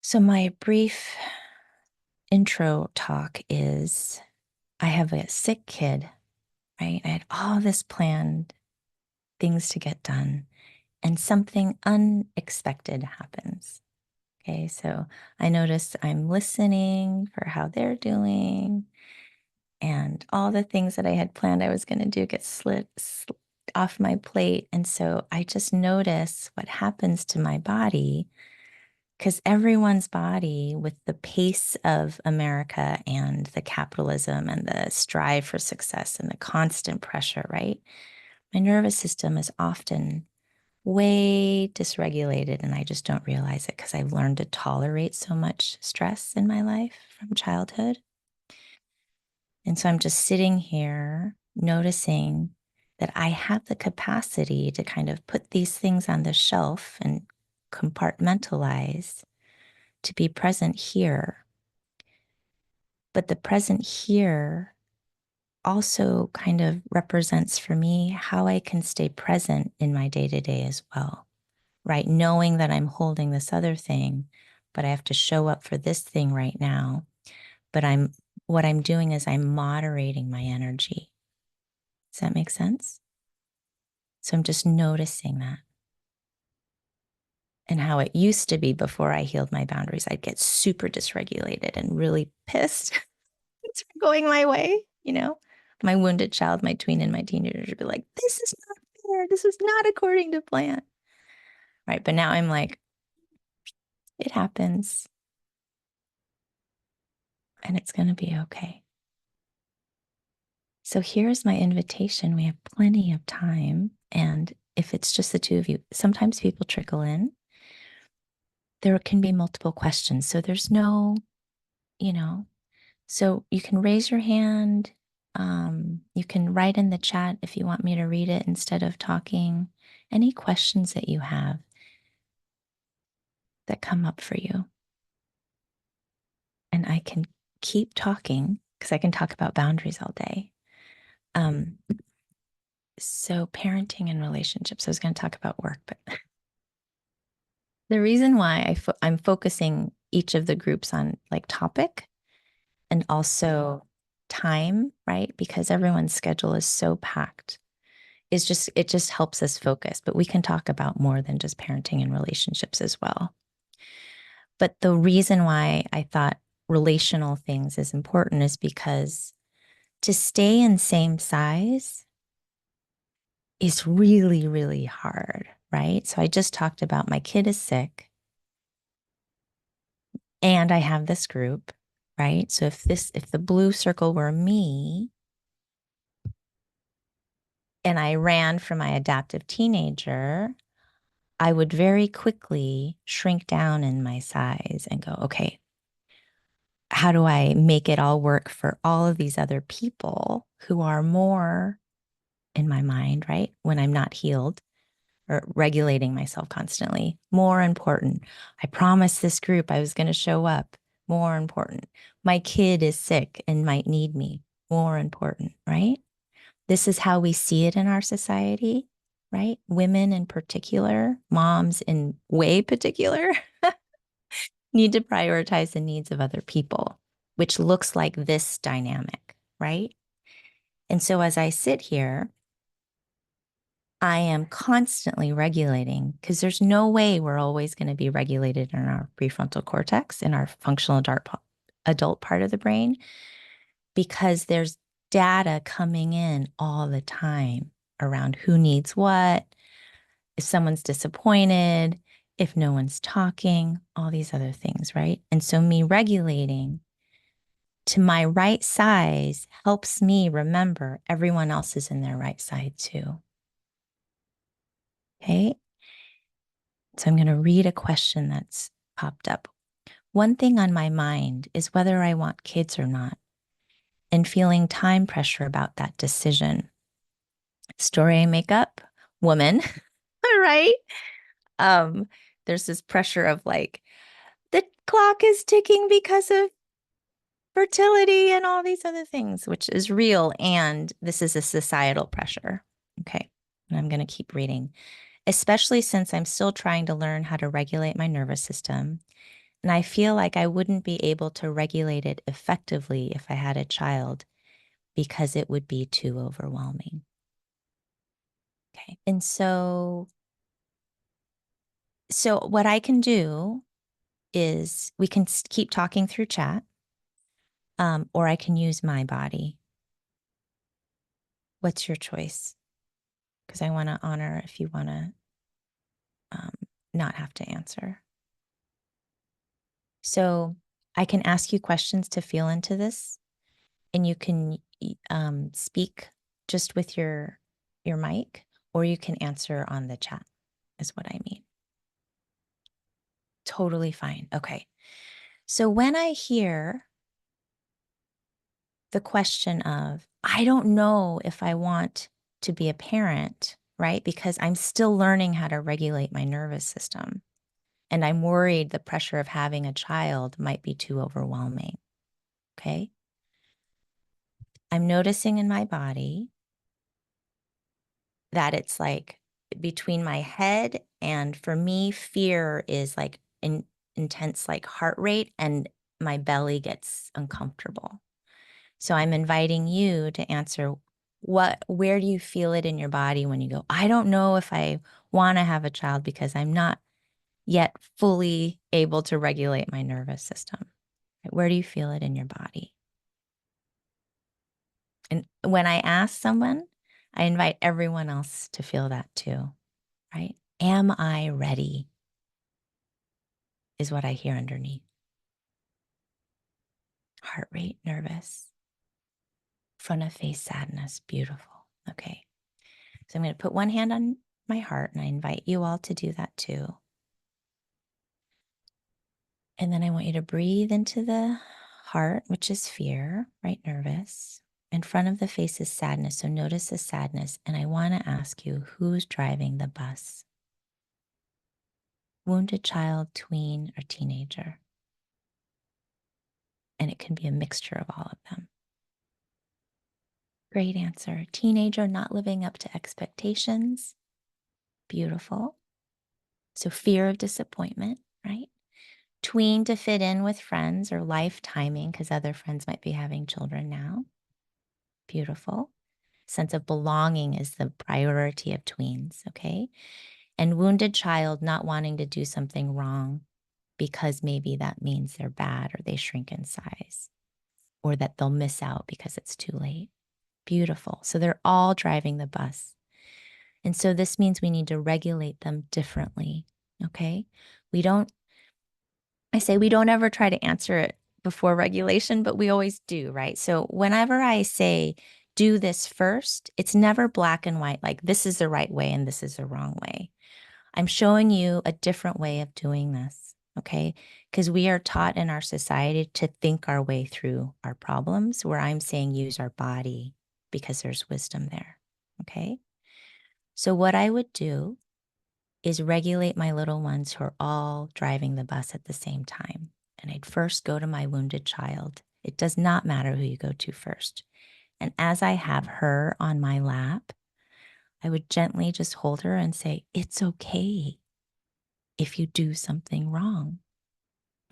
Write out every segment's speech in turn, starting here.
So my brief intro talk is I have a sick kid, right? I had all this planned things to get done, and something unexpected happens. Okay, so I notice I'm listening for how they're doing, and all the things that I had planned I was going to do get slid off my plate. And so I just notice what happens to my body because everyone's body, with the pace of America and the capitalism and the strive for success and the constant pressure, right? My nervous system is often way dysregulated, and I just don't realize it because I've learned to tolerate so much stress in my life from childhood. And so I'm just sitting here noticing that I have the capacity to kind of put these things on the shelf and compartmentalize to be present here. But the present here also kind of represents for me how I can stay present in my day to day as well, right? Knowing that I'm holding this other thing, but I have to show up for this thing right now. But what I'm doing is I'm moderating my energy. Does that make sense? So I'm just noticing that and how it used to be before I healed my boundaries. I'd get super dysregulated and really pissed. It's going my way, you know? My wounded child, my tween, and my teenager would be like, this is not fair. This was not according to plan. Right. But now I'm like, it happens and it's going to be okay. So here's my invitation. We have plenty of time. And if it's just the two of you, sometimes people trickle in. There can be multiple questions. So there's no, you know, so you can raise your hand. You can write in the chat if you want me to read it instead of talking. Any questions that you have that come up for you. And I can keep talking because I can talk about boundaries all day. Um, so parenting and relationships, I was going to talk about work, but the reason why I'm focusing each of the groups on like topic and also time, right? Because everyone's schedule is so packed. It just helps us focus, but we can talk about more than just parenting and relationships as well. But the reason why I thought relational things is important is because to stay in same size is really, really hard, right? So I just talked about my kid is sick and I have this group, right? So if the blue circle were me and I ran from my adaptive teenager, I would very quickly shrink down in my size and go, okay, how do I make it all work for all of these other people who are more in my mind, right? When I'm not healed or regulating myself constantly, more important. I promised this group I was going to show up, more important. My kid is sick and might need me, more important, right? This is how we see it in our society, right? Women in particular, moms in way particular, need to prioritize the needs of other people, which looks like this dynamic, right? And so as I sit here, I am constantly regulating because there's no way we're always going to be regulated in our prefrontal cortex, in our functional adult part of the brain, because there's data coming in all the time around who needs what, if someone's disappointed, if no one's talking, all these other things, right? And so me regulating to my right size helps me remember everyone else is in their right side too. Okay. So I'm going to read a question that's popped up. One thing on my mind is whether I want kids or not, and feeling time pressure about that decision. Story I make up, woman, right? Um, there's this pressure of like, the clock is ticking because of fertility and all these other things, which is real. And this is a societal pressure. Okay. And I'm going to keep reading, especially since I'm still trying to learn how to regulate my nervous system And I feel like I wouldn't be able to regulate it effectively if I had a child because it would be too overwhelming. Okay. And so what I can do is we can keep talking through chat, or I can use my body. What's your choice? Because I want to honor if you want to not have to answer. So I can ask you questions to feel into this, and you can speak just with your mic, or you can answer on the chat, is what I mean. Totally fine. Okay. So when I hear the question of, I don't know if I want to be a parent, right? Because I'm still learning how to regulate my nervous system. And I'm worried the pressure of having a child might be too overwhelming. Okay. I'm noticing in my body that it's like between my head and, for me, fear is like intense, like heart rate, and my belly gets uncomfortable. So I'm inviting you to answer where do you feel it in your body when you go, I don't know if I want to have a child because I'm not yet fully able to regulate my nervous system. Where do you feel it in your body? And when I ask someone, I invite everyone else to feel that too, right? Am I ready? Is what I hear underneath. Heart rate, nervous. Front of face, sadness, beautiful. Okay. So I'm going to put one hand on my heart, and I invite you all to do that too. And then I want you to breathe into the heart, which is fear, right? Nervous. In front of the face is sadness. So notice the sadness. And I want to ask you, who's driving the bus? Wounded child, tween, or teenager? And it can be a mixture of all of them. Great answer. Teenager, not living up to expectations. Beautiful. So fear of disappointment, right? Tween, to fit in with friends or life timing because other friends might be having children now. Beautiful. Sense of belonging is the priority of tweens, okay? And wounded child, not wanting to do something wrong because maybe that means they're bad or they shrink in size, or that they'll miss out because it's too late. Beautiful. So they're all driving the bus. And so this means we need to regulate them differently, okay? I say we don't ever try to answer it before regulation, but we always do, right? So whenever I say, do this first, it's never black and white, like this is the right way and this is the wrong way. I'm showing you a different way of doing this, okay? Because we are taught in our society to think our way through our problems, where I'm saying use our body because there's wisdom there, okay? So what I would do is regulate my little ones who are all driving the bus at the same time. And I'd first go to my wounded child. It does not matter who you go to first. And as I have her on my lap, I would gently just hold her and say, it's okay if you do something wrong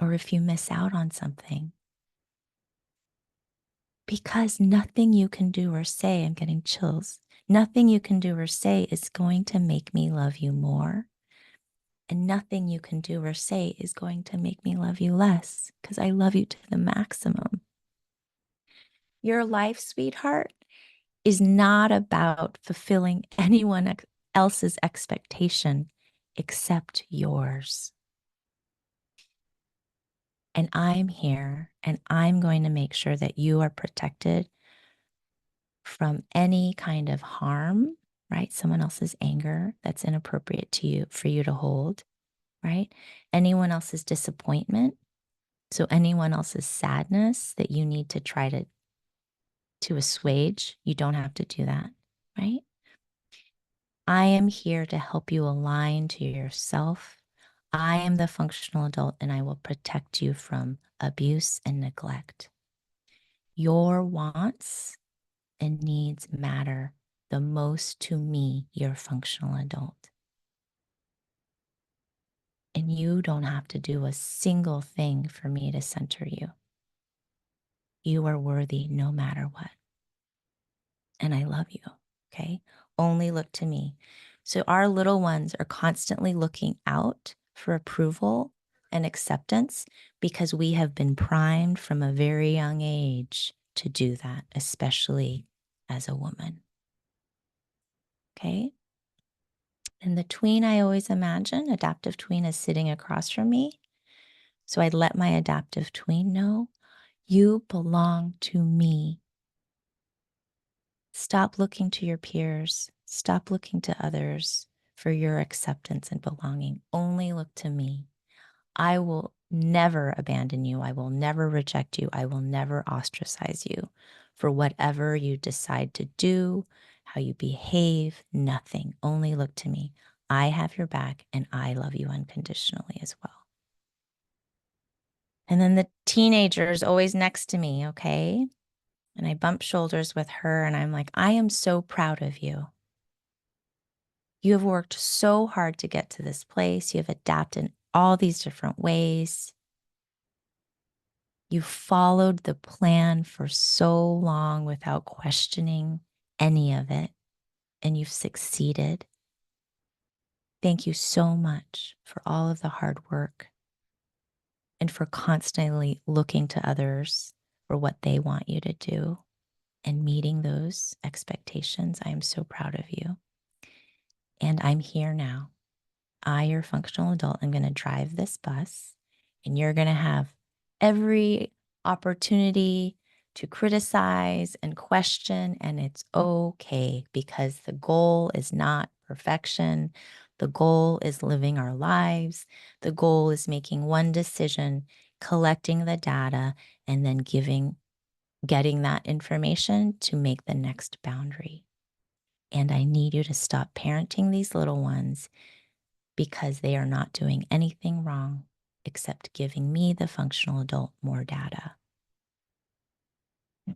or if you miss out on something. Because nothing you can do or say, I'm getting chills, nothing you can do or say is going to make me love you more. And nothing you can do or say is going to make me love you less, because I love you to the maximum. Your life, sweetheart, is not about fulfilling anyone else's expectation except yours. And I'm here, and I'm going to make sure that you are protected from any kind of harm, right? Someone else's anger that's inappropriate to you, for you to hold, right? Anyone else's disappointment. So anyone else's sadness that you need to try to assuage, you don't have to do that, right? I am here to help you align to yourself. I am the functional adult, and I will protect you from abuse and neglect. Your wants and needs matter the most to me, your functional adult. And you don't have to do a single thing for me to center you. You are worthy no matter what. And I love you, okay? Only look to me. So our little ones are constantly looking out for approval and acceptance because we have been primed from a very young age to do that, especially as a woman. Okay? And the tween I always imagine, adaptive tween, is sitting across from me. So I let my adaptive tween know, you belong to me. Stop looking to your peers. Stop looking to others for your acceptance and belonging. Only look to me. I will never abandon you. I will never reject you. I will never ostracize you for whatever you decide to do, how you behave, nothing. Only look to me. I have your back and I love you unconditionally as well. And then the teenager is always next to me, okay? And I bump shoulders with her and I'm like, I am so proud of you. You have worked so hard to get to this place. You have adapted in all these different ways. You followed the plan for so long without questioning any of it, and you've succeeded. Thank you so much for all of the hard work and for constantly looking to others for what they want you to do and meeting those expectations. I am so proud of you. And I'm here now. I, your functional adult, am going to drive this bus, and you're going to have every opportunity to criticize and question, and it's okay because the goal is not perfection. The goal is living our lives. The goal is making one decision, collecting the data, and then getting that information to make the next boundary. And I need you to stop parenting these little ones because they are not doing anything wrong except giving me, the functional adult, more data.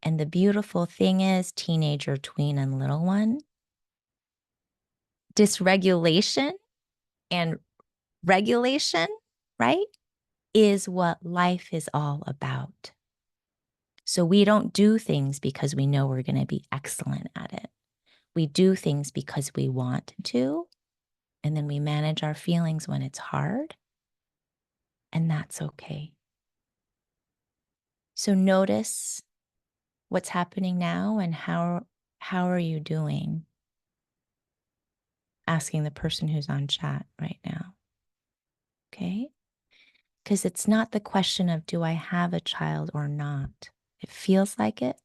And the beautiful thing is, teenager, tween, and little one, dysregulation and regulation, right, is what life is all about. So we don't do things because we know we're going to be excellent at it. We do things because we want to, and then we manage our feelings when it's hard, and that's okay. So notice what's happening now and how are you doing? Asking the person who's on chat right now. Okay? Because it's not the question of do I have a child or not? It feels like it,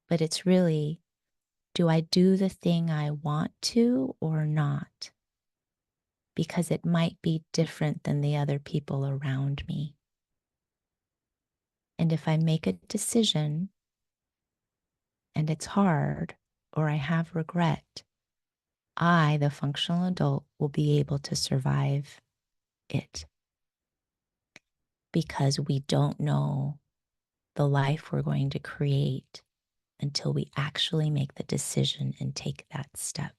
but it's really, do I do the thing I want to or not? Because it might be different than the other people around me. And if I make a decision and it's hard or I have regret, I, the functional adult, will be able to survive it because we don't know the life we're going to create until we actually make the decision and take that step.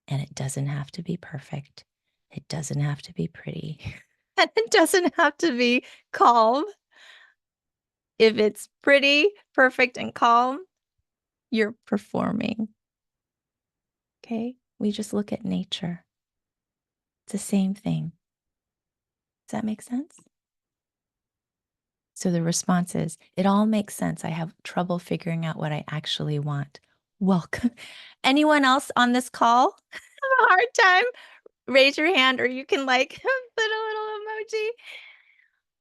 And it doesn't have to be perfect. It doesn't have to be pretty. And it doesn't have to be calm. If it's pretty, perfect, and calm, you're performing. Okay? We just look at nature. It's the same thing. Does that make sense? So the response is, it all makes sense. I have trouble figuring out what I actually want. Welcome. Anyone else on this call have a hard time? Raise your hand or you can like put a little emoji.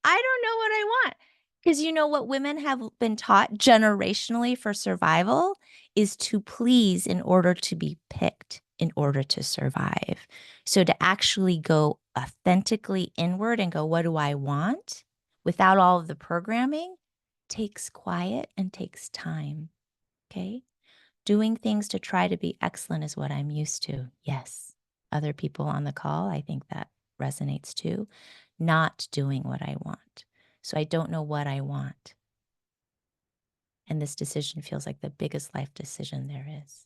I don't know what I want. Because you know what women have been taught generationally for survival is to please in order to be picked, in order to survive. So to actually go authentically inward and go, what do I want? Without all of the programming, takes quiet and takes time. Okay? Doing things to try to be excellent is what I'm used to. Yes. Other people on the call, I think that resonates too. Not doing what I want. So I don't know what I want. And this decision feels like the biggest life decision there is.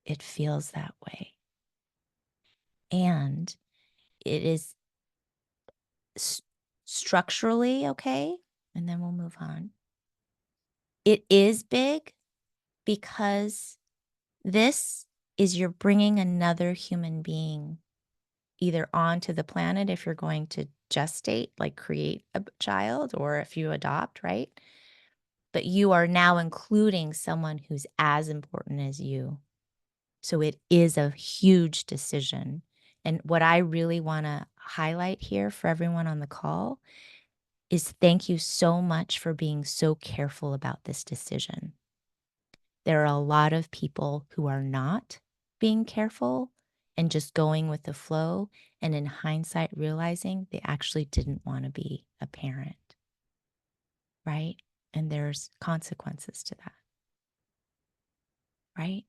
It feels that way. And it is structurally okay, and then we'll move on. It is big because this is you're bringing another human being either onto the planet if you're going to gestate, like create a child, or if you adopt, right? But you are now including someone who's as important as you. So it is a huge decision. And what I really want to highlight here for everyone on the call is thank you so much for being so careful about this decision. There are a lot of people who are not being careful and just going with the flow, and in hindsight, realizing they actually didn't want to be a parent, right? And there's consequences to that, right?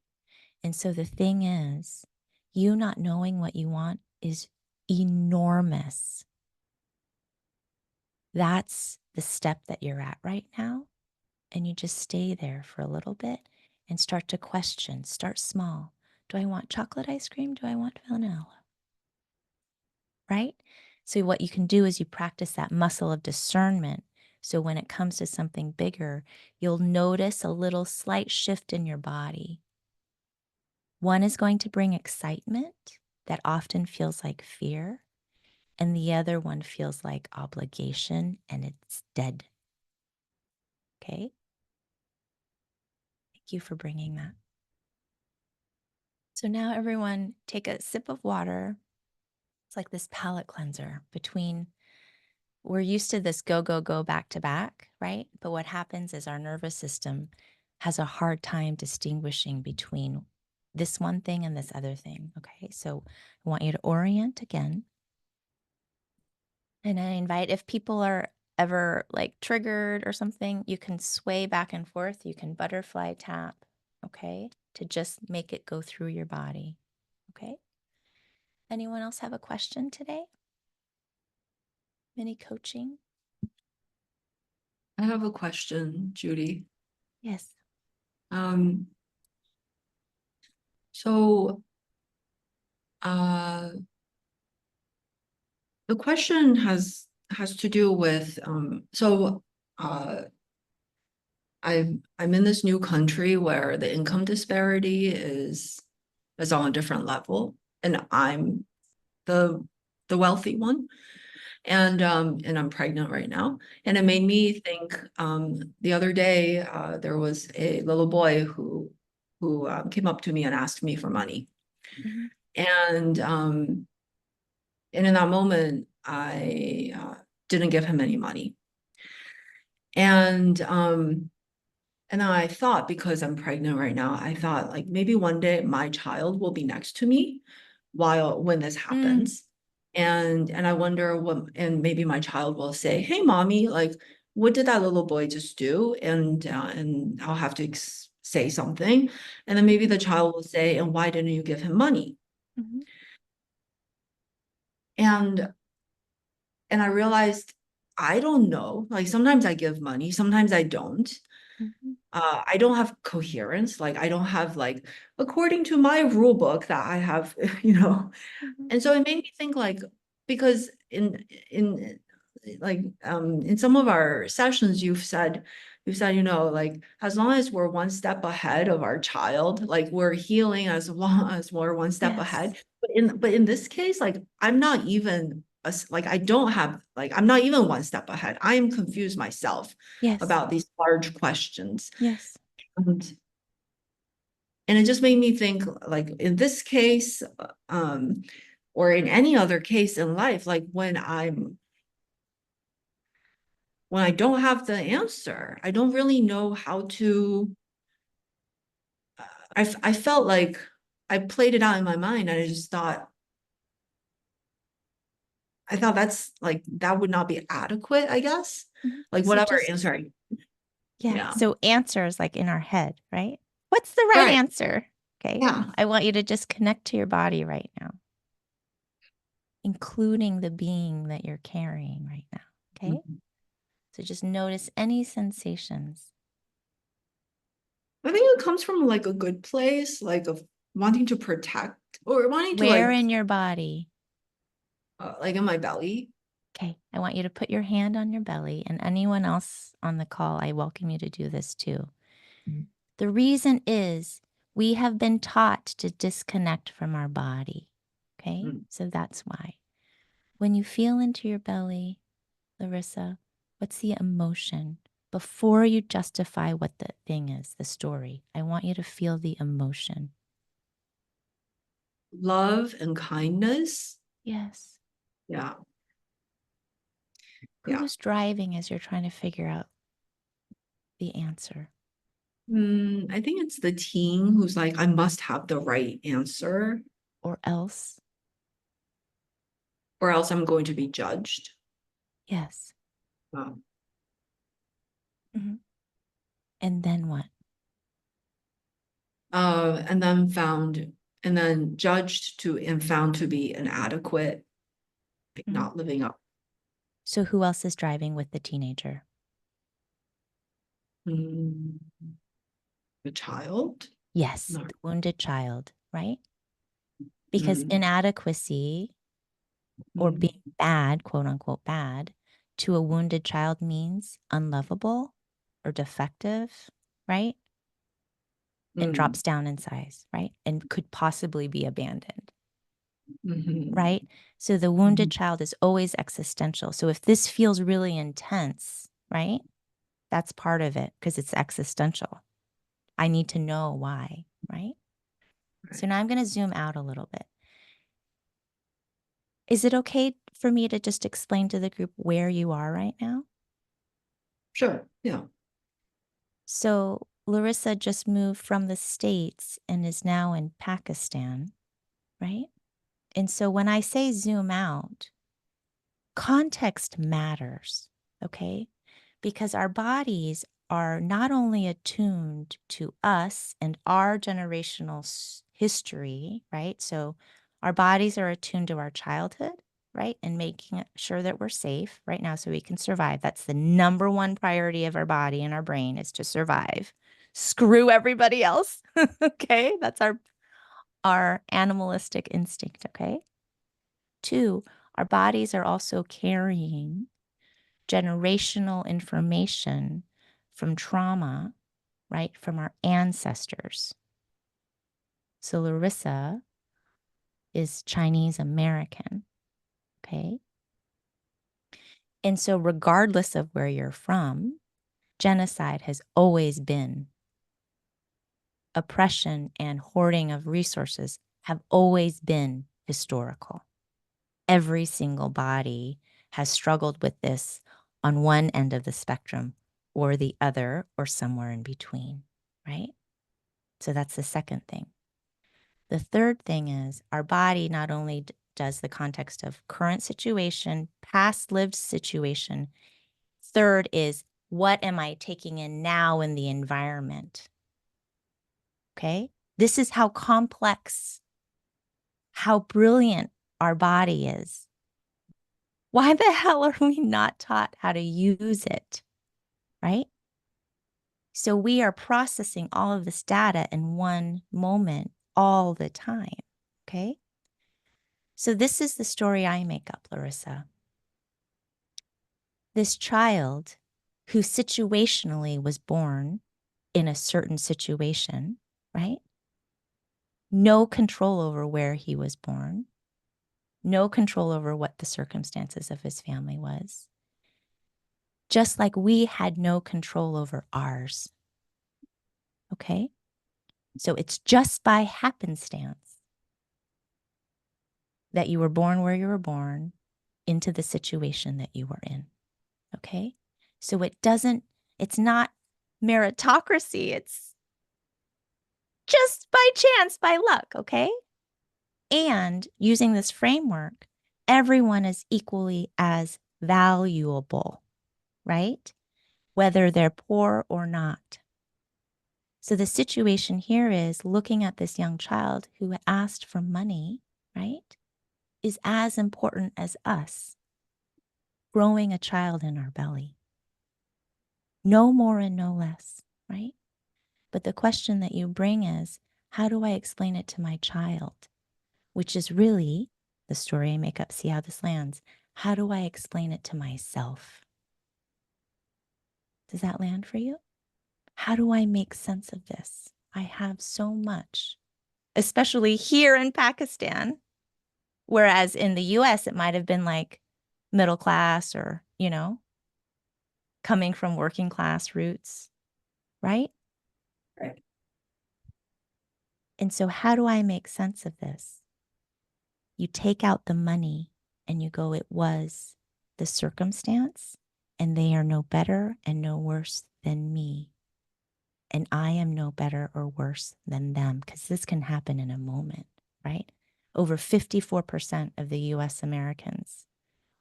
And so the thing is, you not knowing what you want is enormous. That's the step that you're at right now. And you just stay there for a little bit and start to question. Start small. Do I want chocolate ice cream? Do I want vanilla? Right? So, what you can do is you practice that muscle of discernment. So, when it comes to something bigger, you'll notice a little slight shift in your body. One is going to bring excitement that often feels like fear, and the other one feels like obligation and it's dead. Okay? Thank you for bringing that. So now everyone take a sip of water. It's like this palate cleanser between, we're used to this go, go, go back to back, right? But what happens is our nervous system has a hard time distinguishing between this one thing and this other thing. Okay, so I want you to orient again. And I invite, if people are ever like triggered or something, you can sway back and forth. You can butterfly tap, okay, to just make it go through your body. Okay. Anyone else have a question today? Mini coaching? I have a question, Judy. Yes. Um, so uh, the question has to do with uh, I'm in this new country where the income disparity is on a different level, and I'm the the wealthy one, and I'm pregnant right now, and it made me think. The other day, there was a little boy who came up to me and asked me for money, Mm-hmm. and um, and in that moment, I didn't give him any money, and um, And then I thought, because I'm pregnant right now, I thought like maybe one day my child will be next to me when this Mm, happens. And I wonder and maybe my child will say, "Hey, mommy, like, what did that little boy just do?" And I'll have to say something. And then maybe the child will say, "And why didn't you give him money?" mm-hmm. And and I realized I don't know. Like sometimes I give money, sometimes I don't. Mm-hmm. I don't have coherence. Like I don't have like according to my rule book that I have, you know. Mm-hmm. And so it made me think like because in in some of our sessions you've said, like as long as we're one step ahead of our child, like we're healing as long as we're one step Yes. ahead. But in this case, like I'm not even like I don't have like I'm not even one step ahead. I am confused myself Yes. about these large questions. Yes. And and it just made me think like in this case, or in any other case in life, like when I don't have the answer, I don't really know how to. I felt like I played it out in my mind, and I thought that's like that would not be adequate, I guess. Mm-hmm. Like So whatever just, answer yeah. yeah. So answers like in our head, right? What's the right Right. answer? Okay. Yeah. I want you to just connect to your body right now, including the being that you're carrying right now. Okay. Mhm. So just notice any sensations. I think it comes from like a good place, like of wanting to protect or wanting to Where like in your body? Like in my belly. Okay, I want you to put your hand on your belly, and anyone else on the call, I welcome you to do this too. Mm. The reason is we have been taught to disconnect from our body. Okay, so that's why. When you feel into your belly, Larissa, what's the emotion? Before you justify what the thing is, the story, I want you to feel the emotion. Love and kindness. Yes. Yeah. Who Yeah. was driving as you're trying to figure out the answer? I think it's the teen who's like, I must have the right answer, Or else? or else I'm going to be judged. Yes. Um, Mhm. And then what? and then judged to and found to be inadequate, like Mhm. not living up. So who else is driving with the teenager? Mm, the child? Yes, No. the wounded child, right? Because Mm, inadequacy or being mm, bad, quote unquote bad, to a wounded child means unlovable or defective, right? And mm, drops down in size, right? And could possibly be abandoned, mhm, right? So the wounded mhm. child is always existential. So if this feels really intense, right? That's part of it because it's existential. I need to know why, right? So Right. now I'm going to zoom out a little bit. Is it okay for me to just explain to the group where you are right now? Sure. Yeah. So Larissa just moved from the States and is now in Pakistan, right? And so when I say zoom out, context matters, okay? Because our bodies are not only attuned to us and our generational history, right? So our bodies are attuned to our childhood, right? And making sure that we're safe right now so we can survive. That's the number one priority of our body and our brain is to survive. Screw everybody else. Okay? That's our animalistic instinct, okay? Two, our bodies are also carrying generational information from trauma, right? From our ancestors. So Larissa is Chinese American, okay? And so, regardless of where you're from, genocide has always been. Oppression and hoarding of resources have always been historical. Every single body has struggled with this on one end of the spectrum or the other or somewhere in between, right? So that's the second thing. The third thing is our body not only does the context of current situation, past lived situation. Third is what am I taking in now in the environment? Okay. This is how complex, how brilliant our body is. Why the hell are we not taught how to use it? Right. So we are processing all of this data in one moment all the time. Okay. So this is the story I make up, Larissa. This child who situationally was born in a certain situation, right? No control over where he was born, no control over what the circumstances of his family was, just like we had no control over ours. Okay? So it's just by happenstance that you were born where you were born into the situation that you were in. Okay? So it's not meritocracy. It's just by chance, by luck. Okay? And using this framework, everyone is equally as valuable, right? Whether they're poor or not. So the situation here is looking at this young child who asked for money, right? Is as important as us growing a child in our belly. No more and no less, right? But the question that you bring is, how do I explain it to my child? Which is really the story I make up, see how this lands. How do I explain it to myself? Does that land for you? How do I make sense of this? I have so much, especially here in Pakistan. Whereas in the US, it might have been like middle class or, coming from working class roots, right? Right. And so, how do I make sense of this? You take out the money and you go, it was the circumstance, and they are no better and no worse than me. And I am no better or worse than them, because this can happen in a moment, right? Over 54% of the US Americans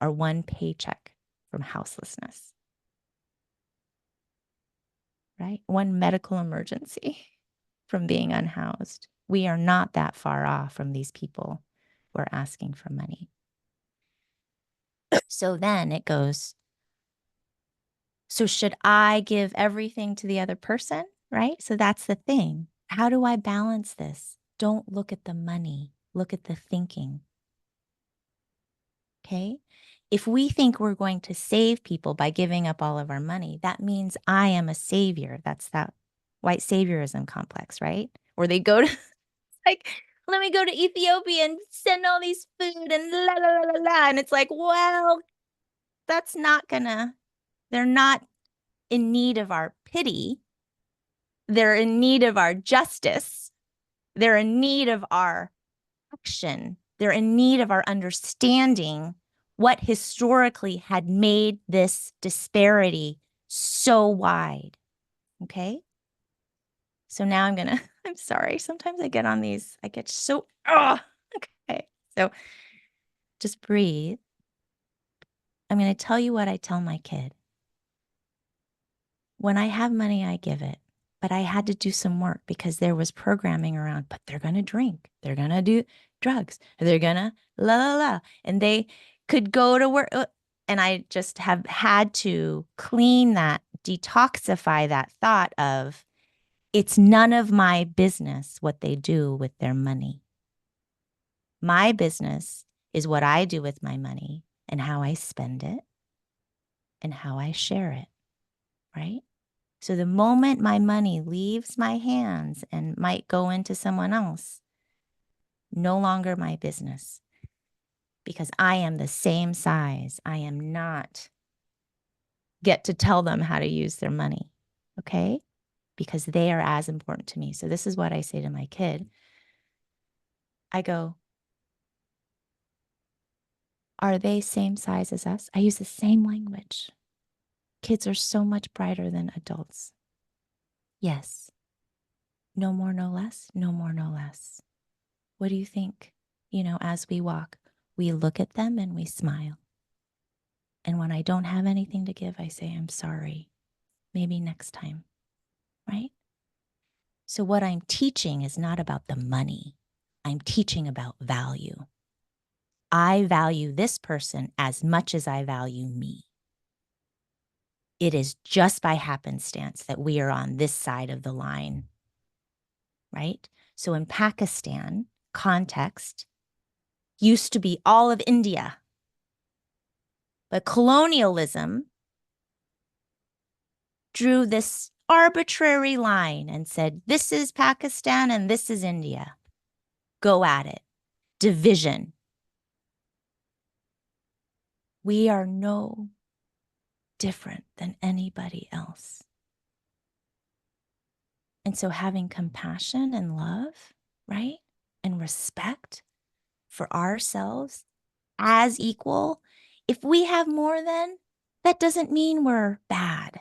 are one paycheck from houselessness, right? One medical emergency from being unhoused. We are not that far off from these people who are asking for money. So then it goes, so should I give everything to the other person, right? So that's the thing. How do I balance this? Don't look at the money, look at the thinking. Okay? If we think we're going to save people by giving up all of our money, that means I am a savior. That's that white saviorism complex, right? Or they go to like, let me go to Ethiopia and send all these food and la la la la la. And it's like, well, that's not gonna, they're not in need of our pity. They're in need of our justice. They're in need of our action. They're in need of our understanding what historically had made this disparity so wide. Okay. So now I'm sorry. Sometimes I get on these, I get so, okay. So just breathe. I'm going to tell you what I tell my kid. When I have money, I give it. But I had to do some work because there was programming around, but they're going to drink. They're going to do drugs. They're going to la, la, la. And they could go to work. And I just have had to clean that, detoxify that thought of it's none of my business what they do with their money. My business is what I do with my money and how I spend it and how I share it, right? So the moment my money leaves my hands and might go into someone else, no longer my business, because I am the same size. I am not get to tell them how to use their money, okay? Because they are as important to me. So this is what I say to my kid. I go, are they same size as us? I use the same language. Kids are so much brighter than adults. Yes. No more, no less. No more, no less. What do you think? As we walk, we look at them and we smile. And when I don't have anything to give, I say, I'm sorry. Maybe next time, right? So what I'm teaching is not about the money. I'm teaching about value. I value this person as much as I value me. It is just by happenstance that we are on this side of the line, right? So in Pakistan, context used to be all of India. But colonialism drew this arbitrary line and said, this is Pakistan and this is India. Go at it. Division. We are no different than anybody else. And so having compassion and love, right? And respect for ourselves as equal. If we have more than, that doesn't mean we're bad.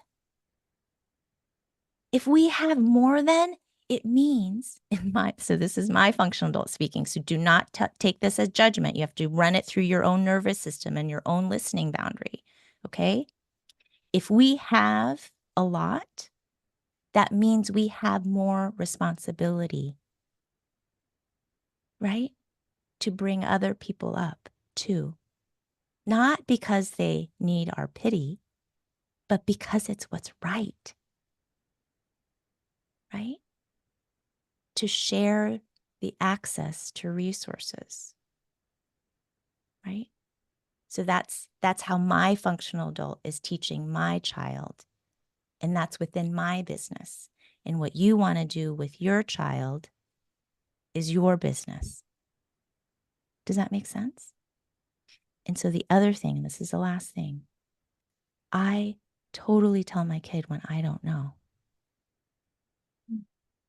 If we have more than, it means so this is my functional adult speaking. So do not take this as judgment. You have to run it through your own nervous system and your own listening boundary. Okay. If we have a lot, that means we have more responsibility, right? To bring other people up too. Not because they need our pity, but because it's what's right, right? To share the access to resources. right? So that's how my functional adult is teaching my child. And that's within my business. And what you want to do with your child is your business. Does that make sense? And so the other thing, and this is the last thing, I totally tell my kid when I don't know.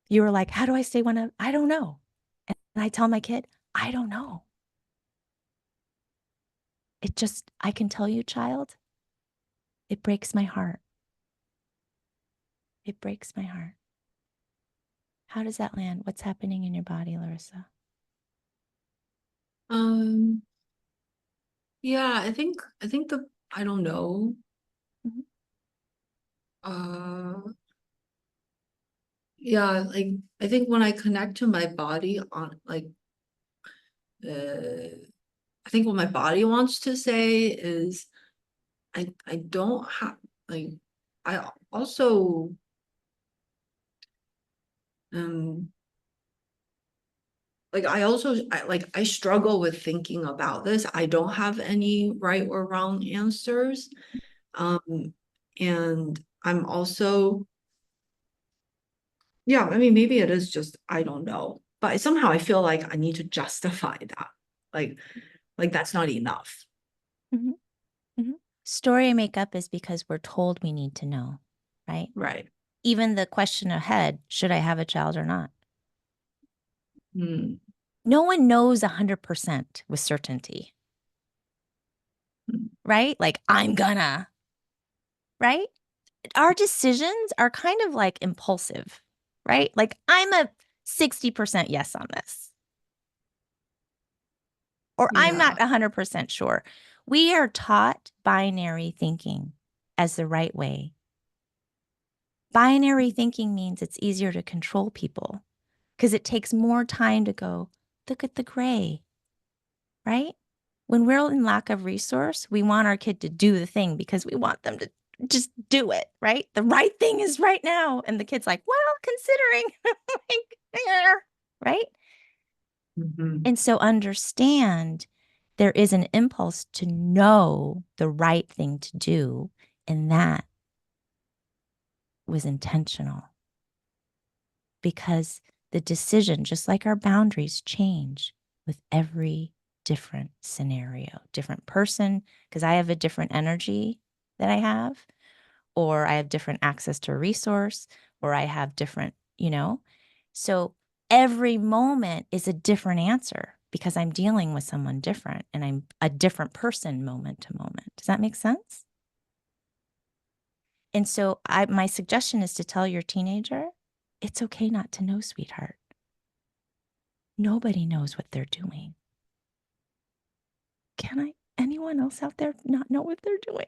You were like, how do I say when I don't know? And I tell my kid, I don't know. It just, I can tell you, child, it breaks my heart. It breaks my heart. How does that land? What's happening in your body, Larissa? Um, yeah, I think the I don't know. Mhm. Uh, yeah, like I think when I connect to my body on like I think what my body wants to say is I don't have like I also um like I struggle with thinking about this. I don't have any right or wrong answers. And I'm also, yeah, I mean, maybe it is just, I don't know, but somehow I feel like I need to justify that. Like, like that's not enough. Mhm. Mhm. Story makeup is because we're told we need to know, right? Right. Even the question ahead, should I have a child or not? Hmm. No one knows 100% with certainty, right? Like, I'm gonna, right? Our decisions are kind of like impulsive, right? Like, I'm a 60% yes on this, or I'm not Yeah. 100% sure. We are taught binary thinking as the right way. Binary thinking means it's easier to control people because it takes more time to go, look at the gray, right? When we're in lack of resource, we want our kid to do the thing because we want them to just do it, right? The right thing is right now. And the kid's like, well, considering, like, right? Mhm. And so understand there is an impulse to know the right thing to do. And that was intentional because the decision, just like our boundaries, change with every different scenario, different person, because I have a different energy that I have, or I have different access to a resource, or I have different, you know? So every moment is a different answer because I'm dealing with someone different and I'm a different person moment to moment. Does that make sense? And so my suggestion is to tell your teenager, it's okay not to know, sweetheart. Nobody knows what they're doing. Can anyone else out there not know what they're doing?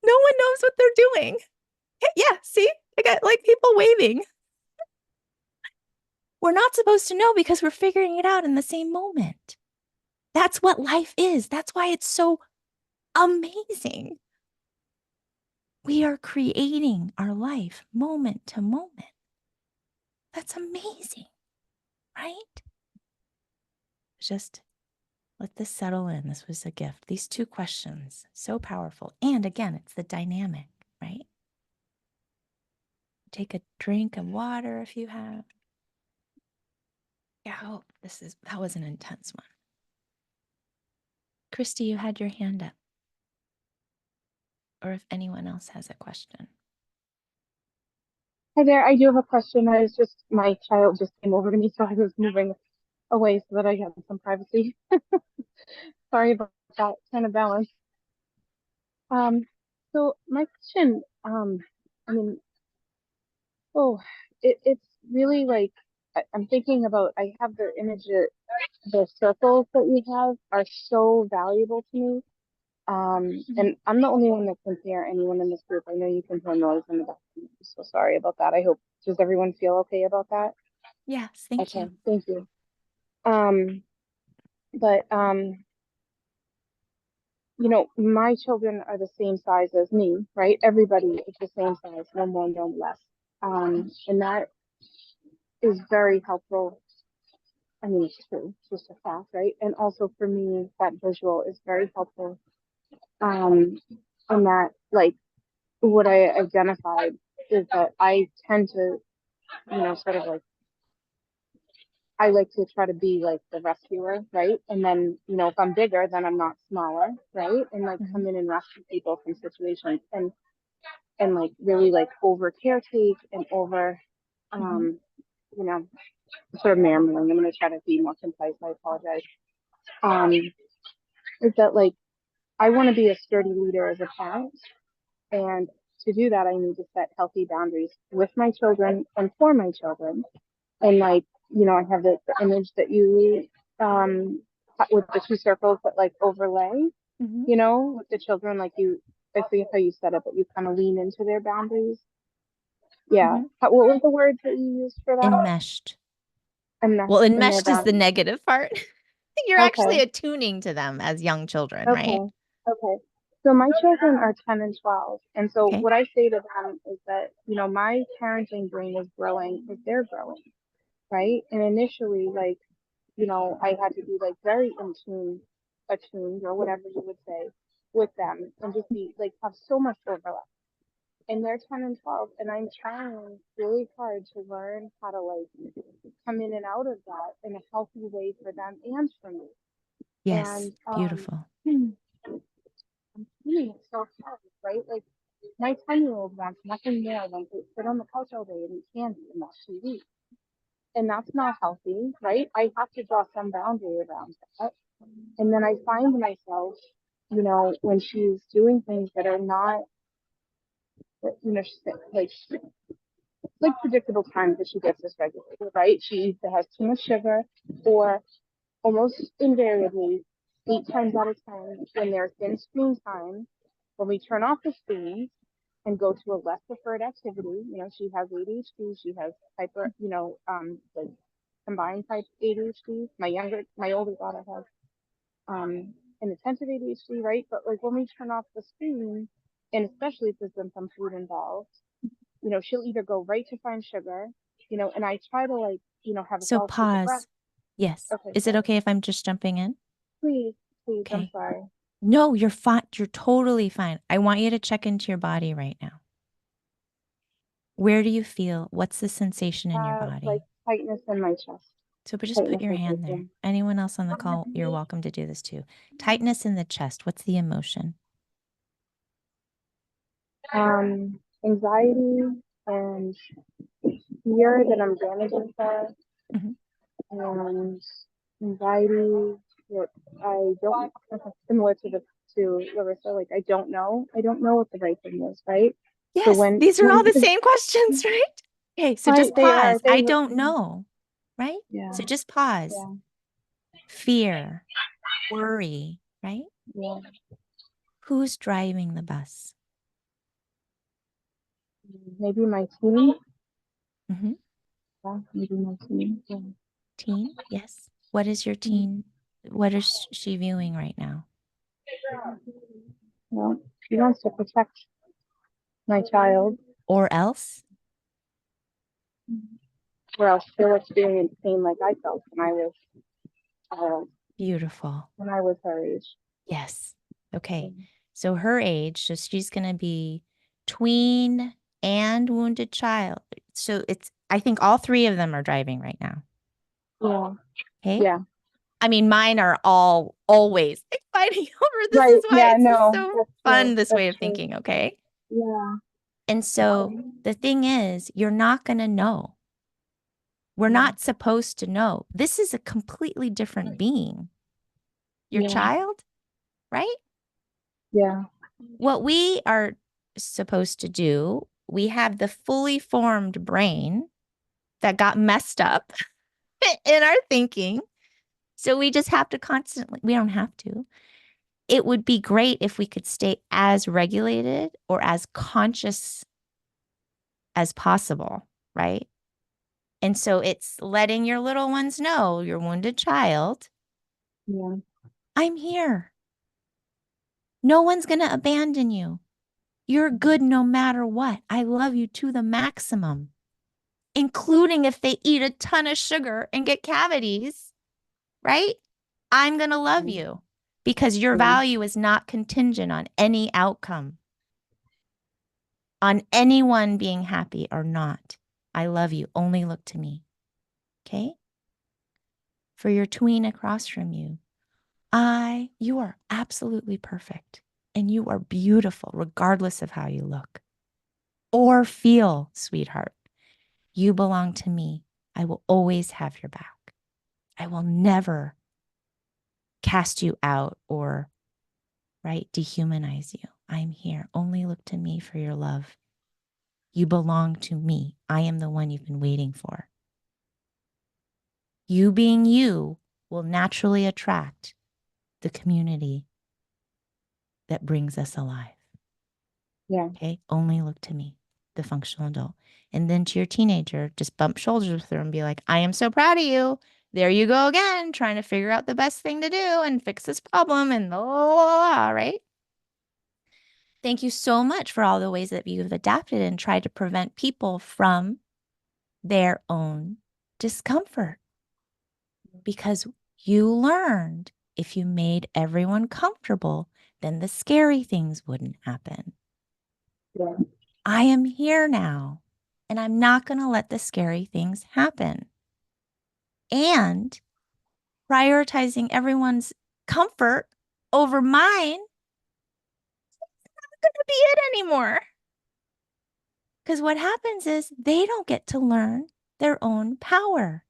No one knows what they're doing. Yeah, see? I got like people waving. We're not supposed to know because we're figuring it out in the same moment. That's what life is. That's why it's so amazing. We are creating our life moment to moment. That's amazing, right? Just let this settle in. This was a gift. These two questions, so powerful. And again, it's the dynamic, right? Take a drink of water if you have. Yeah, oh, that was an intense one. Christy, you had your hand up. Or if anyone else has a question. Hi there, I do have a question. My child just came over to me, so I was moving away so that I had some privacy. Sorry about that, kind of balance. Um, so my question, I mean, oh, it's really like, I'm thinking about, I have the image that the circles that we have are so valuable to me. And I'm the only one that can hear anyone in this group. I know you can hear noise in the background. I'm so sorry about that. Does everyone feel okay about that? Yes, thank Okay, you. thank you. Um, but my children are the same size as me, right? Everybody is the same size, no more, no less. And that is very helpful I mean, it's true. It's just a fact, right? And also for me, that visual is very helpful. And that, like, what I identified is that I tend to, sort of like, I like to try to be like the rescuer, right? And then, if I'm bigger, then I'm not smaller, right? And like Mhm. come in and rescue people from situations and like really like over caretake and over, Mhm. um, you know, sort of murmuring. I'm going to try to be more concise. I apologize. Um, is that like, I want to be a sturdy leader as a parent. And to do that, I need to set healthy boundaries with my children and for my children. And like, I have the image that you, with the two circles that like overlay, Mhm. with the children, like I forget how you said it, but you kind of lean into their boundaries. Yeah. Mhm. What was the word that you used for that? Enmeshed. Well, Enmeshed in their enmeshed is the boundaries. negative part. You're actually Okay. attuning to them as young children, right? Okay. Okay. So my children are 10 and 12. And so Okay. what I say to them is that, my parenting brain is growing as they're growing, right? And initially, like, I had to be like very attuned or whatever you would say with them and just be like have so much overlap. And they're 10 and 12, and I'm trying really hard to learn how to like come in and out of that in a healthy way for them and for me. Yes. And Beautiful. I'm finding it so hard, right? Like my 10-year-old wants nothing more than to sit on the couch all day and eat candy and watch TV. And that's not healthy, right? I have to draw some boundary around that. And then I find myself, when she's doing things that are not, like predictable times that she gets dysregulated, right? She either has too much sugar or almost invariably 8 times out of 10 when there's in screen time, when we turn off the screen and go to a less preferred activity, she has ADHD, she has hyper, like combined type ADHD. My older daughter has an attentive ADHD, right? But like when we turn off the screen, and especially if there's been some food involved, she'll either go right to find sugar, and I try to like, have us So all take a breath. pause. Yes. Okay, Is it sorry. okay if I'm just jumping in? Please, please, I'm Okay. sorry. No, you're fine. You're totally fine. I want you to check into your body right now. Where do you feel? What's the sensation in your Like body? tightness in my chest, So but just put tightness your hand there. sensation. Anyone else on the call, you're welcome to do this too. Tightness in the chest. What's the emotion? Anxiety and fear that I'm damaging her, Mhm. and anxiety that I don't, similar to Larissa, like I don't know what the right thing is, right? So Yes, when these are all when the same questions, right? Okay, so right, just they are, pause. I don't know, right? yeah, So just pause. yeah, Fear, worry, right? yeah, Who's driving the bus? maybe my team, Hmm. yeah, maybe my team, yeah. Teen, yes. What is your teen? What is she viewing right now? Well, she wants to protect my child, Or else? or else she'll experience pain like I felt uh, Beautiful. when I was her age. Yes. Okay. So her age, so she's going to be tween and wounded child. So I think all three of them are driving right now. Yeah, Okay. yeah, I mean, mine are all always fighting over. This right, is why yeah, it's just no, so that's true, fun, this way that's of true. thinking. Okay. Yeah, And so the thing is, you're not going to know. We're yeah, not supposed to know. This is a completely different being. Your yeah, child, right? yeah, What we are supposed to do, we have the fully formed brain that got messed up in our thinking. So we just have to constantly, we don't have to. It would be great if we could stay as regulated or as conscious as possible, right? And so it's letting your little ones know, your wounded child, yeah, I'm here. No one's going to abandon you. You're good no matter what. I love you to the maximum, including if they eat a ton of sugar and get cavities. right? I'm going to love you because your value is not contingent on any outcome, on anyone being happy or not. I love you. Only look to me. Okay? For your tween across from you, you are absolutely perfect and you are beautiful regardless of how you look or feel, sweetheart. You belong to me. I will always have your back. I will never cast you out or, right, dehumanize you. I'm here. Only look to me for your love. You belong to me. I am the one you've been waiting for. You being you will naturally attract the community that brings us alive. Yeah. Okay? Only look to me, the functional adult. And then to your teenager, just bump shoulders with her and be like, I am so proud of you. There you go again, trying to figure out the best thing to do and fix this problem and right? Thank you so much for all the ways that you've adapted and tried to prevent people from their own discomfort. Because you learned if you made everyone comfortable, then the scary things wouldn't happen. Yeah. I am here now, and I'm not going to let the scary things happen. And prioritizing everyone's comfort over mine isn't going to be it anymore. Because what happens is they don't get to learn their own power.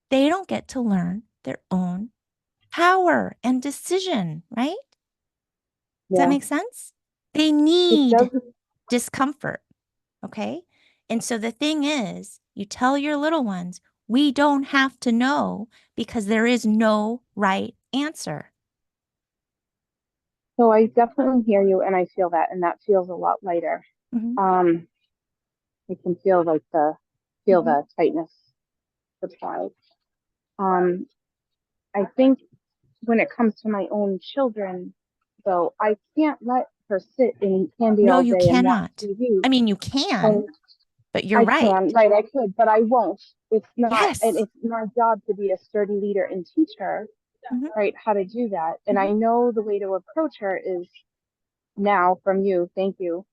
They don't get to learn their own power and decision, right? Does that Yeah. make sense? They It does. need discomfort. Okay. And so the thing is, you tell your little ones, we don't have to know because there is no right answer. So I definitely hear you and I feel that, and that feels a lot lighter. Mm-hmm. I can feel like Mm-hmm. the tightness subside. Um, I think when it comes to my own children, though, I can't let her sit in candy No, all you day and watch cannot. TV. I mean, you can, And but you're I right. can, right? I could, but I won't. It's not, and Yes. it's my job to be a sturdy leader and teach her, Mm-hmm. right, how to do that. And Mm-hmm. I know the way to approach her is now from you, thank you,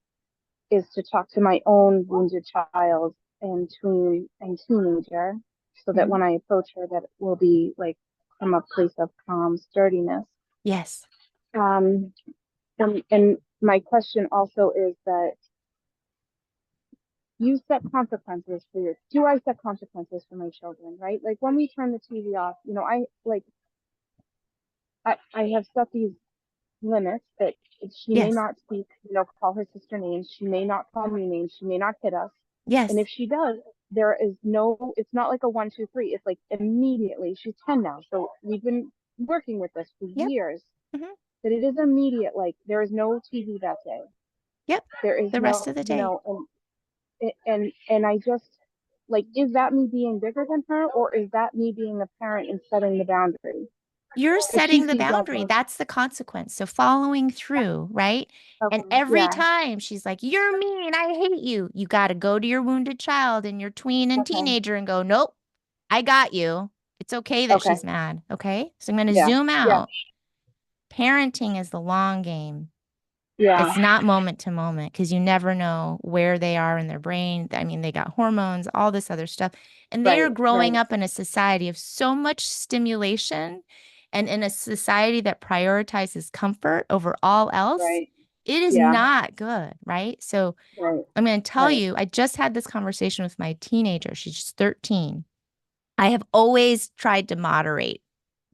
is to talk to my own wounded child and tween and teenager so that Mm-hmm. when I approach her that it will be like from a place of calm sturdiness. Yes. Um, and my question also is that you set consequences for your do I set consequences for my children, right? Like when we turn the TV off, I have set these limits that she may Yes. not speak, call her sister names, she may not call me names, she may not hit us. And Yes. if she does, there is it's not like a 1, 2, 3. It's like immediately. She's 10 now. So we've been working with this for Yep. years. Mm-hmm. That it is immediate. Like there is no TV that day. Yep. There is The rest no, of the day. and I just like, is that me being bigger than her, or is that me being a parent and setting the boundary? You're If she setting the sees that, boundary. then That's the consequence. So following through, right? And okay, every yeah, time she's like, you're mean, I hate you. You got to go to your wounded child and your tween and okay, teenager and go, nope, I got you. It's okay that okay, she's mad. Okay. So I'm going to yeah, zoom yeah, out. Parenting is the long game. yeah, It's not moment to moment because you never know where they are in their brain. I mean, they got hormones, all this other stuff. And they are right, growing right, up in a society of so much stimulation and in a society that prioritizes comfort over all else. right, It is yeah, not good, right? So right, I'm going to tell right, you, I just had this conversation with my teenager. She's just 13. I have always tried to moderate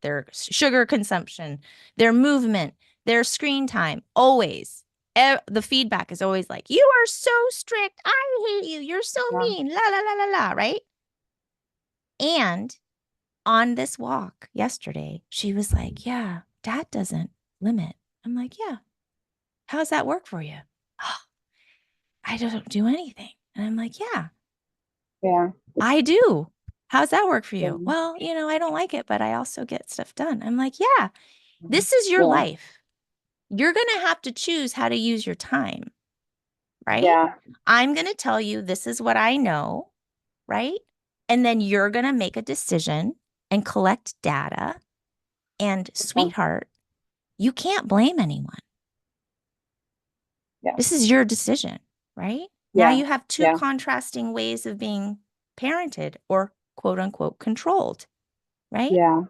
their sugar consumption, their movement, their screen time, always. The feedback is always like, you are so strict. I hate you. You're so yeah, mean. La, la, la, la, la, right? And on this walk yesterday, she was like, yeah, dad doesn't limit. I'm like, yeah. How's that work for you? Oh, I don't do anything. And I'm like, yeah, yeah, I do. How's that work for yeah, you? Well, I don't like it, but I also get stuff done. I'm like, yeah, this is your yeah, life. You're going to have to choose how to use your time, right? yeah, I'm going to tell you this is what I know, right? And then you're going to make a decision and collect data. And sweetheart, you can't blame anyone. Yeah. This is your decision, right? Yeah. Now you have two Yeah. contrasting ways of being parented or quote unquote controlled, right? Yeah.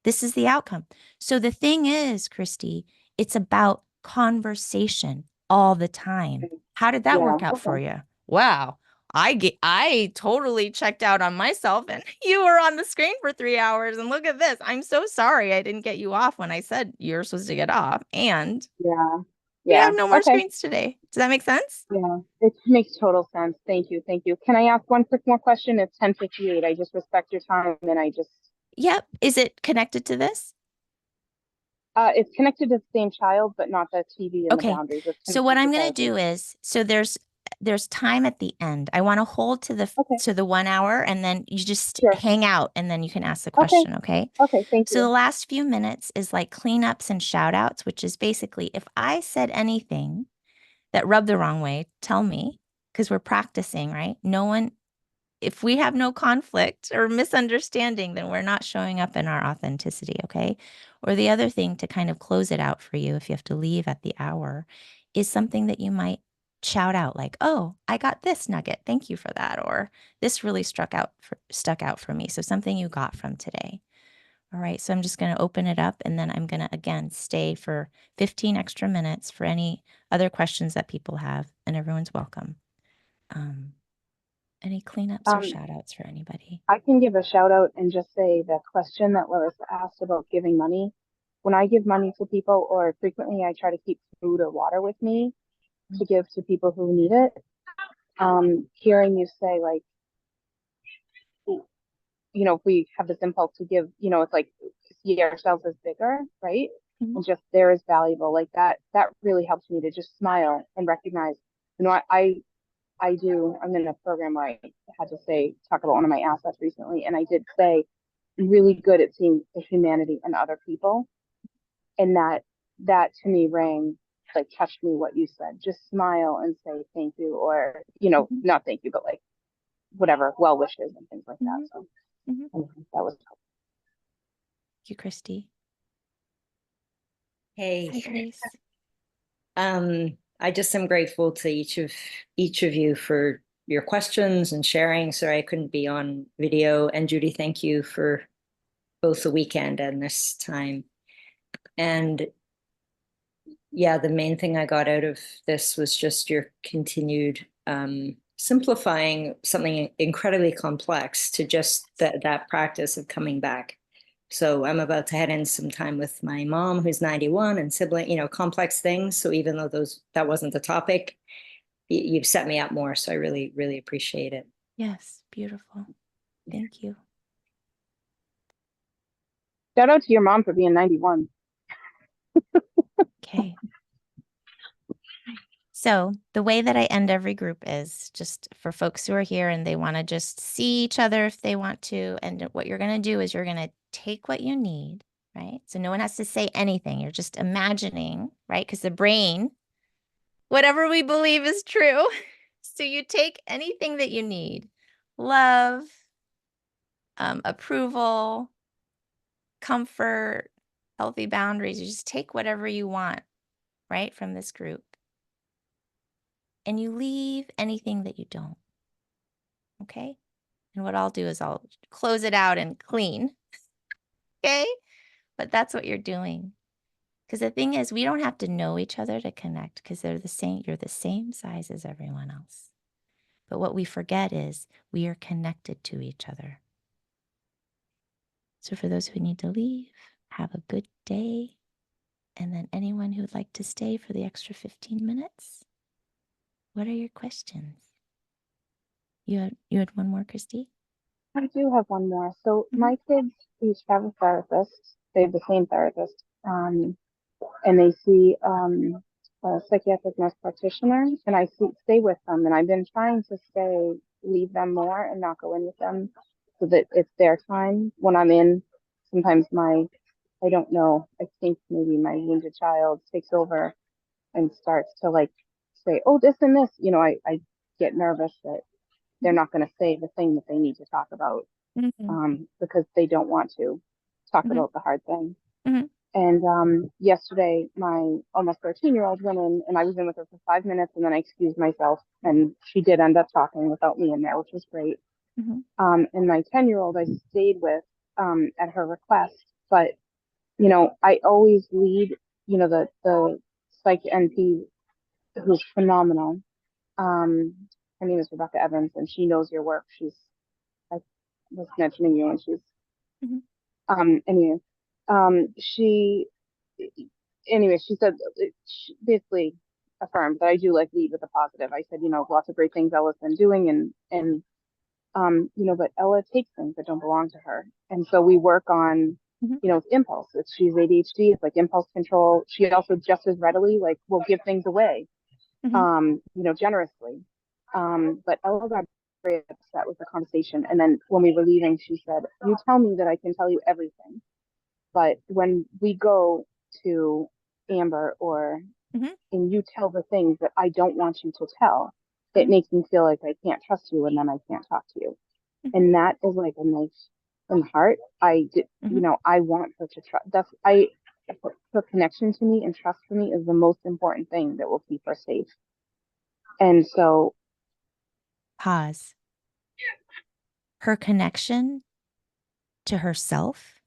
This is the outcome. So the thing is, Christy, it's about conversation all the time. How did that Yeah. work out for Okay. you? Wow. I totally checked out on myself and you were on the screen for 3 hours and look at this. I'm so sorry I didn't get you off when I said you're supposed to get off. And Yeah. we Yeah. have no more Okay. screens today. Does that make sense? Yeah. It makes total sense. Thank you. Thank you. Can I ask one quick more question? It's 10:58. I just respect your time and I just Yep. Is it connected to this? it's connected to the same child, but not the TV and the Okay. boundaries. It's So what connected to I'm going to therapy. do is, so there's time at the end. I want to hold Okay. to the 1 hour and then you just Sure. hang out and then you can ask the Okay. question, okay? Okay. Thank So the you. last few minutes is like cleanups and shout outs, which is basically if I said anything that rubbed the wrong way, tell me because we're practicing, right? No one, if we have no conflict or misunderstanding, then we're not showing up in our authenticity, okay? Or the other thing to kind of close it out for you if you have to leave at the hour is something that you might shout out like, "Oh, I got this nugget. Thank you for that." Or this really stuck out for me. So something you got from today. All right, so I'm just going to open it up and then I'm going to again stay for 15 extra minutes for any other questions that people have, and everyone's welcome. Any cleanups or Um, shout outs for anybody? I can give a shout out and just say the question that Larissa asked about giving money. When I give money to people, or frequently I try to keep food or water with me to give to people who need it. Hearing you say like, if we have this impulse to give, it's like see ourselves as bigger, right? Mhm. And just there is valuable like that really helps me to just smile and recognize, I'm in a program where I had to talk about one of my assets recently, and I did say I'm really good at seeing the humanity in other people, and that to me rang, like touched me what you said. Just smile and say thank you, or Mhm. not thank you, but like whatever, well wishes and things like that. Mhm. So Mhm. that was helpful. Thank you, Christy. Hey, Hi, Grace. I just am grateful to each of you for your questions and sharing. Sorry I couldn't be on video. And Judy, thank you for both the weekend and this time. And yeah, the main thing I got out of this was just your continued simplifying something incredibly complex to just that practice of coming back. So I'm about to head in some time with my mom, who's 91, and sibling, complex things. So even though that wasn't the topic, you've set me up more. So I really, really appreciate it. Yes, beautiful. Thank you. Shout out to your mom for being 91. Okay. So the way that I end every group is just for folks who are here and they want to just see each other if they want to. And what you're going to do is you're going to take what you need, right? So no one has to say anything. You're just imagining, right? Because the brain, whatever we believe is true. So you take anything that you need, love, approval, comfort, healthy boundaries. You just take whatever you want, right, from this group. And you leave anything that you don't. Okay. And what I'll do is I'll close it out and clean. Okay. But that's what you're doing. Because the thing is, we don't have to know each other to connect because they're the same. You're the same size as everyone else. But what we forget is we are connected to each other. So for those who need to leave, have a good day. And then anyone who would like to stay for the extra 15 minutes, what are your questions? You had one more, Christy? I do have one more. So Mhm. my kids each have a therapist. They have the same therapist. And they see a psychiatric nurse practitioner, and stay with them. And I've been trying to leave them more and not go in with them so that it's their time. When I'm in, sometimes I don't know, I think maybe my wounded child takes over and starts to like say, oh, this and this. I get nervous that they're not going to say the thing that they need to talk about. because they don't want to talk Mhm. about the hard thing. Mhm. And yesterday, my almost 13-year-old went in, and I was in with her for 5 minutes, and then I excused myself, and she did end up talking without me in there, which was great. Mhm. And my 10-year-old I stayed with at her request, but I always lead, the psych NP who's phenomenal. Her name is Rebecca Evans, and she knows your work. I was mentioning you, and she's Mhm. anyway, she she said she basically affirmed that I do like lead with a positive. I said, lots of great things Ella's been doing, and but Ella takes things that don't belong to her, and so we work on Mhm. impulse. If she's ADHD, it's like impulse control. She also just as readily like will give things away, Mhm. generously. But Ella got very upset with the conversation, and then when we were leaving, she said, "You tell me that I can tell you everything." But when we go to Amber Mhm. and you tell the things that I don't want you to tell, it Mhm. makes me feel like I can't trust you and then I can't talk to you. Mhm. And that is like a knife in the heart. Mhm. I want her to trust. Her connection to me and trust for me is the most important thing that will keep her safe. And so, Pause. Her connection to herself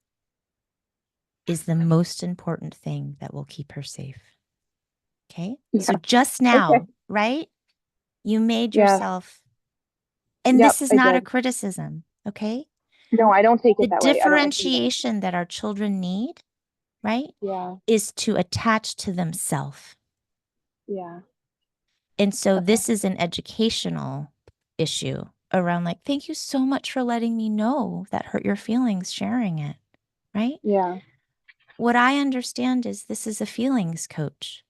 is the most important thing that will keep her safe. Okay. So yeah, just okay, now, right? You made yeah, yourself, and yep, this is I not a did. criticism. Okay. No, I don't take The it that way. I don't receive it. differentiation that our children need, right, Yeah, is to attach to themselves. yeah, And so okay, this is an educational issue around like, thank you so much for letting me know that hurt your feelings, sharing it, right? yeah, What I understand is this is a feelings coach.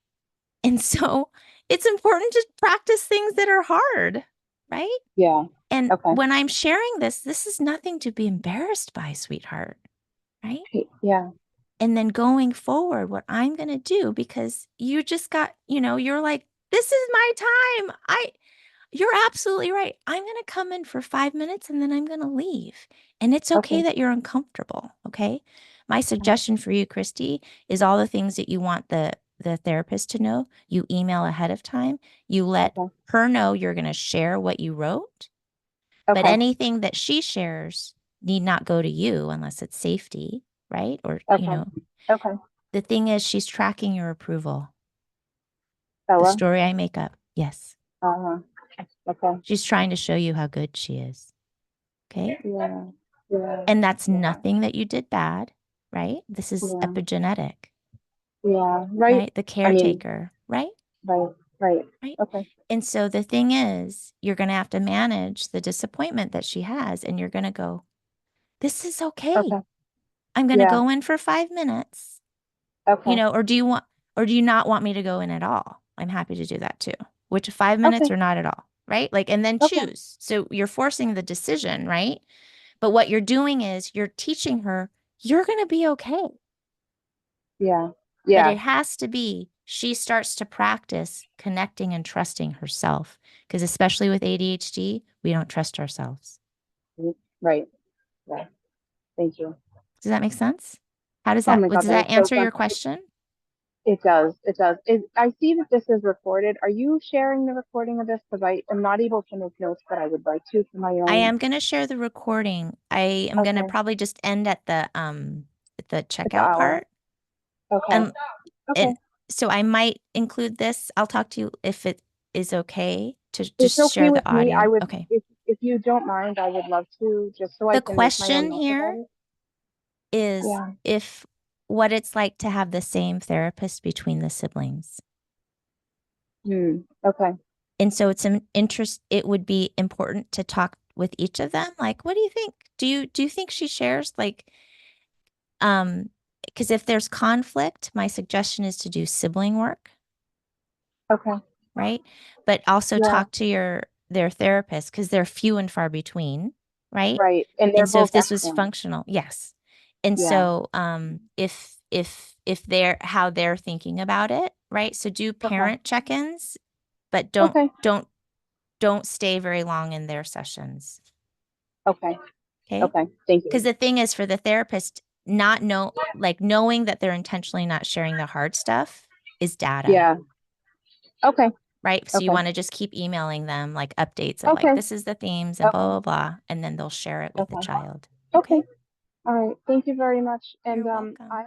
And so it's important to practice things that are hard, right? yeah, And okay, when I'm sharing this is nothing to be embarrassed by, sweetheart, right? yeah, And then going forward, what I'm going to do, because you just got, you're like, this is my time. You're absolutely right. I'm going to come in for 5 minutes and then I'm going to leave. And it's okay okay, that you're uncomfortable. Okay. My suggestion for you, Christy, is all the things that you want the therapist to know, you email ahead of time. You let okay, her know you're going to share what you wrote, but okay, anything that she shares need not go to you unless it's safety, right? Or, okay, okay. the thing is, she's tracking your approval. The Ella, story I make up. Yes. uh-huh, okay, She's trying to show you how good she is. Okay. yeah, yeah, And that's yeah, nothing that you did bad, right? This is yeah, epigenetic, yeah, right. right? The I mean, caretaker, right? right, right, Right. okay, And so the thing is, you're going to have to manage the disappointment that she has. And you're going to go, this is okay. okay, I'm going to yeah, go in for 5 minutes, okay, or do you not want me to go in at all? I'm happy to do that too. Which 5 minutes okay, or not at all, right? Like, and then okay, choose. So you're forcing the decision, right? But what you're doing is you're teaching her, you're going to be okay. yeah, But yeah, it has to be, she starts to practice connecting and trusting herself. Because especially with ADHD, we don't trust ourselves. right, yeah, thank you. Does that make sense? How does Oh that, my God, does that that is so answer fun. your question? It does, it does. I see that this is recorded. Are you sharing the recording of this? Because I am not able to make notes, but I would like to for my I own. am going to share the recording. I am going to Okay, probably just end at the at the checkout hour. part. Okay, And okay. and so I might include this. I'll talk to you if it is okay to It's just okay share the with me. I audio. would, Okay. if you don't mind, I would love to, just so I The can make my own question notes about here it. is Yeah. if what it's like to have the same therapist between the siblings. Okay. And so it's an interest, it would be important to talk with each of them. Like, what do you think? Do you think she shares um because if there's conflict, my suggestion is to do sibling work, Okay. right? But also Yeah. talk to their therapist because they're few and far between, right? Right. And they're And so both if this was excellent. functional, yes. And Yeah. so if they're how they're thinking about it, right? So do Okay. parent check-ins, but Okay. don't stay very long in their sessions. Okay. Okay. Okay. Thank you. Because the thing is for the therapist, knowing that they're intentionally not sharing the hard stuff is data. Yeah. Okay. Right. So you Okay. want to just keep emailing them like updates of Okay. like, this is the themes and Okay. blah, blah, blah. And then they'll share it with the Okay. child. Okay. Okay. All right. Thank you very much. And You're welcome. I